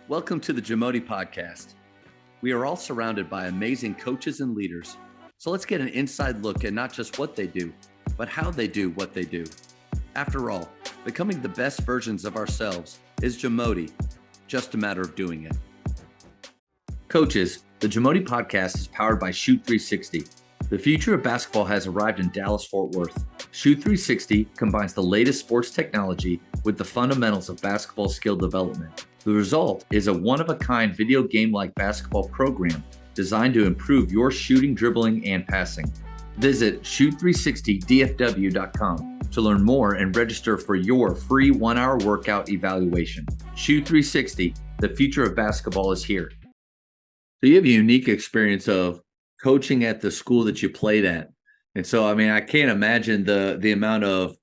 Welcome to the JAMODI podcast. We are all surrounded by amazing coaches and leaders. So let's get an inside look at not just what they do, but how they do what they do. After all, becoming the best versions of ourselves is JAMODI, just a matter of doing it. Coaches, the JAMODI podcast is powered by Shoot 360. The future of basketball has arrived in Dallas-Fort Worth. Shoot 360 combines the latest sports technology with the fundamentals of basketball skill development. The result is a one-of-a-kind video game-like basketball program designed to improve your shooting, dribbling, and passing. Visit shoot360dfw.com to learn more and register for your free 1-hour workout evaluation. Shoot 360, the future of basketball is here. So you have a unique experience of coaching at the school that you played at. And so, I mean, I can't imagine the amount of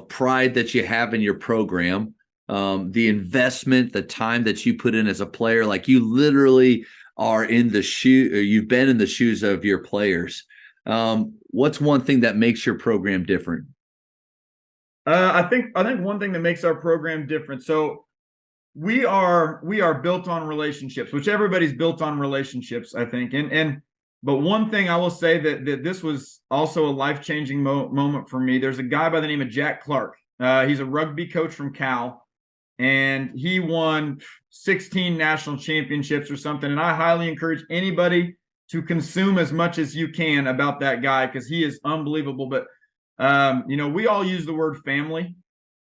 pride that you have in your program, the investment, the time that you put in as a player. Like, you literally are in the you've been in the shoes of your players. What's one thing that makes your program different? I think one thing that makes our program different. So we are built on relationships, which everybody's built on relationships, I think. But one thing I will say that this was also a life-changing moment for me. There's a guy by the name of Jack Clark. He's a rugby coach from Cal, and he won 16 national championships or something. And I highly encourage anybody to consume as much as you can about that guy, because he is unbelievable. But, we all use the word family,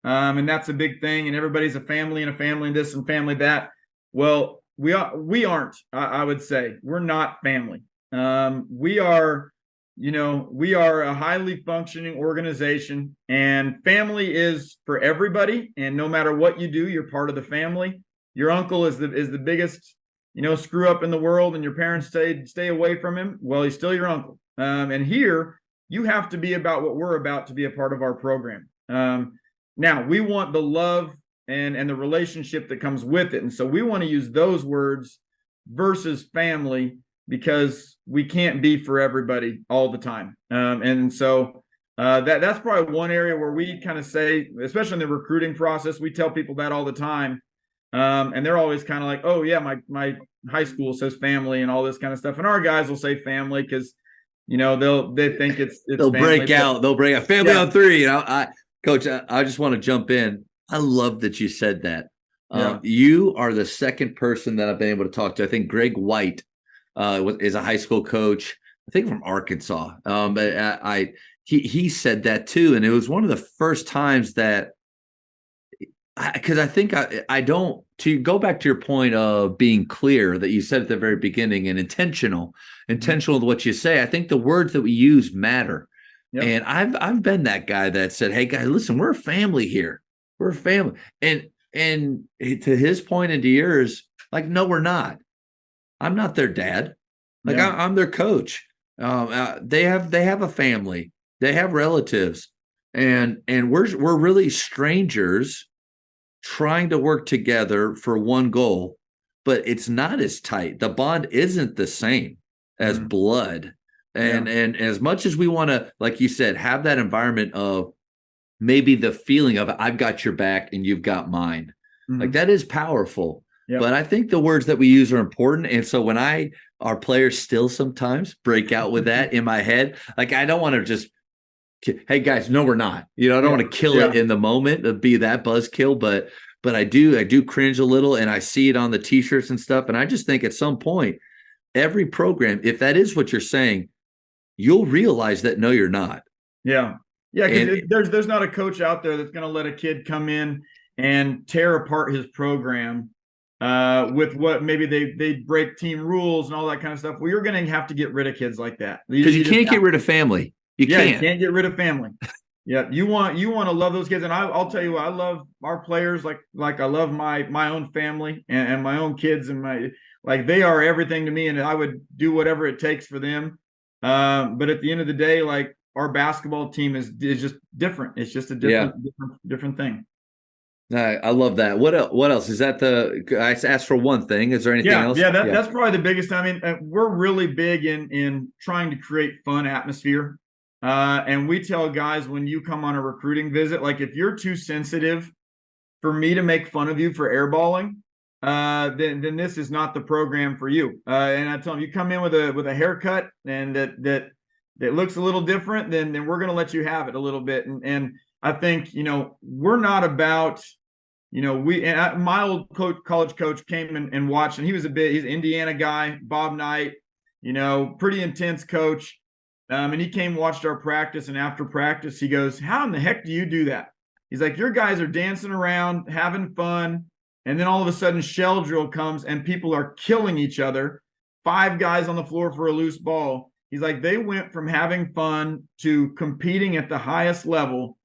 and that's a big thing. And everybody's a family and this and family that. Well, we aren't, I would say. We're not family. We are a highly functioning organization, and family is for everybody. And no matter what you do, you're part of the family. Your uncle is the biggest, screw up in the world, and your parents stay away from him. Well, he's still your uncle. And here you have to be about what we're about to be a part of our program. Now we want the love and the relationship that comes with it. And so we want to use those words versus family, because we can't be for everybody all the time. And so that's probably one area where we kind of say, especially in the recruiting process, we tell people that all the time. And they're always kind of like, oh yeah, my high school says family and all this kind of stuff. And our guys will say family because, they think it's they'll family. break out family on three. Coach, I just want to jump in. I love that you said that. You are the second person that I've been able to talk to. I think Greg White is a high school coach, I think from Arkansas. But he said that too, and it was one of the first times that, because I think I don't, to go back to your point of being clear that you said at the very beginning, and intentional with what you say. I think the words that we use matter. Yep. And I've been that guy that said, hey guys, listen, we're a family here. We're a family. And to his point and to yours, like, no, we're not. I'm not their dad. Like, yeah. I'm their coach. They have a family. They have relatives, and we're really strangers trying to work together for one goal. But it's not as tight. The bond isn't the same as blood. And as much as we want to, like you said, have that environment of maybe the feeling of I've got your back and you've got mine, like that is powerful. Yep. But I think the words that we use are important. And so when our players still sometimes break out with that in my head, like, I don't want to just, hey guys, no, we're not, I don't want to kill it in the moment, be that buzzkill, but I do cringe a little, and I see it on the t-shirts and stuff. And I just think at some point, every program, if that is what you're saying, you'll realize that, no, you're not. Yeah. Yeah. Because there's not a coach out there that's going to let a kid come in and tear apart his program with what maybe they break team rules and all that kind of stuff. Well, you're going to have to get rid of kids like that, because you can't get rid of family. You can't get rid of family. Yeah, you want to love those kids, and I'll tell you what, I love our players like I love my own family and my own kids, and they are everything to me, and I would do whatever it takes for them. But at the end of the day, like, our basketball team is just different. It's just a different thing. I love that. What else is that? I asked for one thing. Is there anything else? Yeah, that's probably the biggest. I mean, we're really big in trying to create fun atmosphere. And we tell guys, when you come on a recruiting visit, like, if you're too sensitive for me to make fun of you for airballing, then this is not the program for you. And I tell them, you come in with a haircut and that looks a little different, then we're going to let you have it a little bit. And I think, we're not about, my old college coach came and watched, and he's an Indiana guy, Bob Knight, pretty intense coach. And he came, watched our practice, and after practice, he goes, "How in the heck do you do that?" He's like, "Your guys are dancing around, having fun, and then all of a sudden shell drill comes and people are killing each other. 5 guys on the floor for a loose ball." He's like, "They went from having fun to competing at the highest level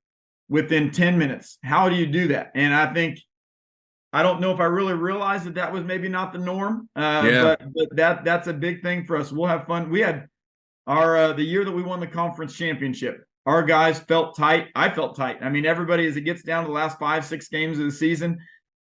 within 10 minutes. How do you do that?" And I don't know if I really realized that was maybe not the norm, but that's a big thing for us. We'll have fun. We had the year that we won the conference championship, our guys felt tight. I felt tight. I mean, everybody, as it gets down to the last 5-6 games of the season,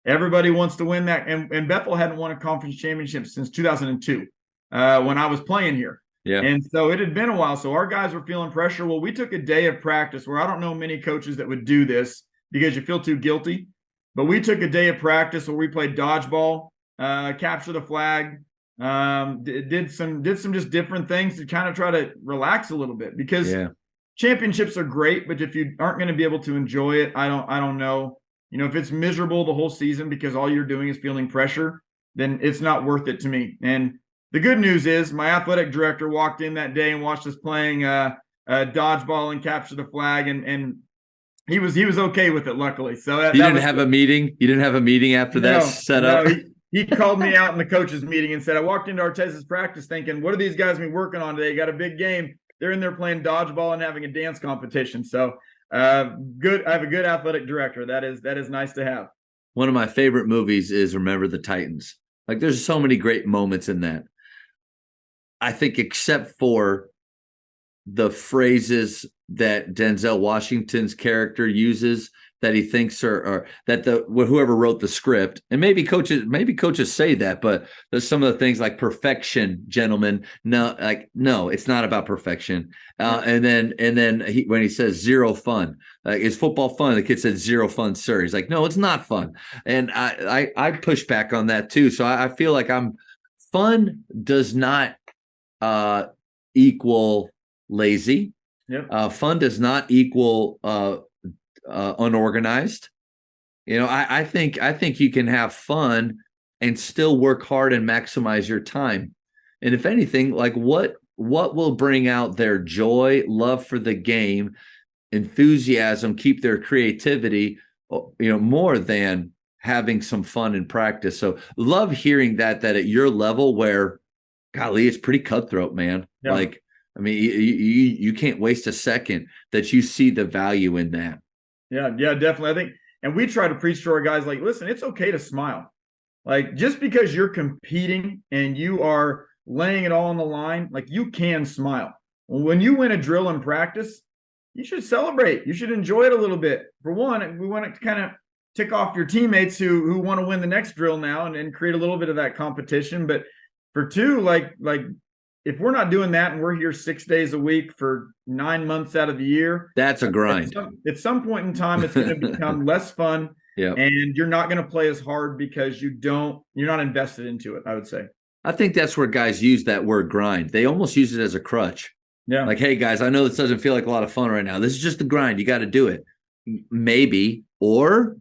everybody wants to win that. And Bethel hadn't won a conference championship since 2002 when I was playing here. Yeah. And so it had been a while. So our guys were feeling pressure. Well, we took a day of practice where I don't know many coaches that would do this because you feel too guilty. But we took a day of practice where we played dodgeball, capture the flag, did some just different things to kind of try to relax a little bit, because championships are great, but if you aren't going to be able to enjoy it, I don't know. If it's miserable the whole season because all you're doing is feeling pressure, then it's not worth it to me. And the good news is my athletic director walked in that day and watched us playing dodgeball and capture the flag, and he was okay with it, luckily. So you didn't have a meeting. You didn't have a meeting after that set up. No, he called me out in the coaches meeting and said, "I walked into Artaz's practice thinking, what are these guys been working on today? Got a big game. They're in there playing dodgeball and having a dance competition." So good. I have a good athletic director. That is nice to have. One of my favorite movies is Remember the Titans. Like, there's so many great moments in that. I think, except for the phrases that Denzel Washington's character uses that he thinks are that whoever wrote the script, and maybe coaches say that, but there's some of the things like perfection, gentlemen. No, it's not about perfection. And then when he says zero fun, is football fun? The kid said zero fun, sir. He's like, no, it's not fun. And I push back on that too. So I feel like fun does not equal lazy. Yep. Fun does not equal unorganized. I think you can have fun and still work hard and maximize your time. And if anything, like what will bring out their joy, love for the game, enthusiasm, keep their creativity, more than having some fun in practice. So love hearing that at your level where, golly, it's pretty cutthroat, man. Yeah. Like, I mean, you can't waste a second that you see the value in that. Yeah, definitely. I think, and we try to preach to our guys, like, listen, it's okay to smile. Like, just because you're competing and you are laying it all on the line, like, you can smile. When you win a drill in practice, you should celebrate. You should enjoy it a little bit. For one, we want to kind of tick off your teammates who want to win the next drill now and create a little bit of that competition. But for two, like if we're not doing that and we're here 6 days a week for 9 months out of the year, that's a grind. At some point in time, it's going to become less fun. Yeah. And you're not going to play as hard because you're not invested into it, I would say. I think that's where guys use that word grind. They almost use it as a crutch. Yeah. Like, hey guys, I know this doesn't feel like a lot of fun right now. This is just the grind. You got to do it. Maybe, or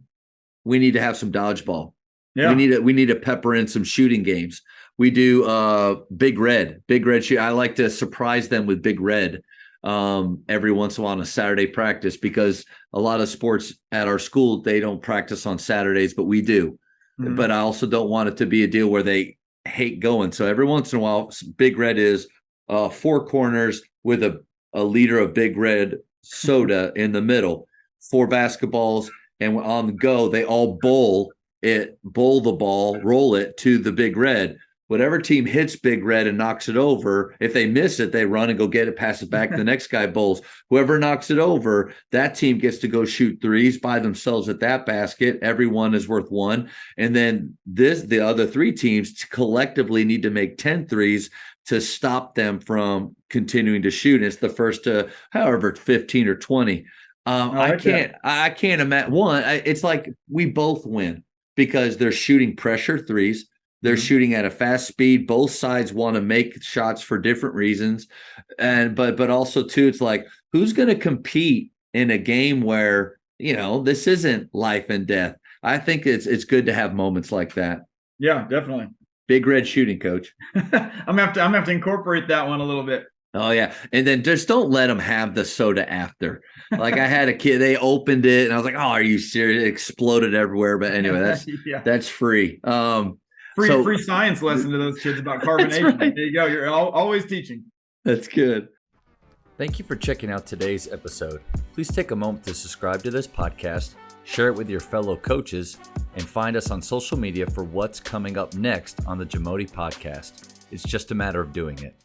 we need to have some dodgeball. Yeah. We need to pepper in some shooting games. We do Big Red shoot. I like to surprise them with Big Red every once in a while on a Saturday practice, because a lot of sports at our school, they don't practice on Saturdays, but we do. Mm-hmm. But I also don't want it to be a deal where they hate going. So every once in a while, Big Red is 4 corners with a liter of Big Red soda in the middle, 4 basketballs, and on the go, they all bowl the ball, roll it to the Big Red. Whatever team hits Big Red and knocks it over, if they miss it, they run and go get it, pass it back. The next guy bowls. Whoever knocks it over, that team gets to go shoot threes by themselves at that basket. Everyone is worth 1. And then the other 3 teams collectively need to make 10 threes to stop them from continuing to shoot. And it's the first to however 15 or 20. I can't imagine. One, it's like we both win. because they're shooting pressure threes. They're shooting at a fast speed. Both sides want to make shots for different reasons. But also too, it's like, who's going to compete in a game where, this isn't life and death? I think it's good to have moments like that. Yeah, definitely. Big Red shooting, coach. I'm gonna have to incorporate that one a little bit. Oh yeah, and then just don't let them have the soda after. Like I had a kid, they opened it, and I was like, "Oh, are you serious?" It exploded everywhere. But anyway, that's free. Free science lesson to those kids about carbonation. Right. There you go. You're always teaching. That's good. Thank you for checking out today's episode. Please take a moment to subscribe to this podcast, share it with your fellow coaches, and find us on social media for what's coming up next on the JAMODI podcast. It's just a matter of doing it.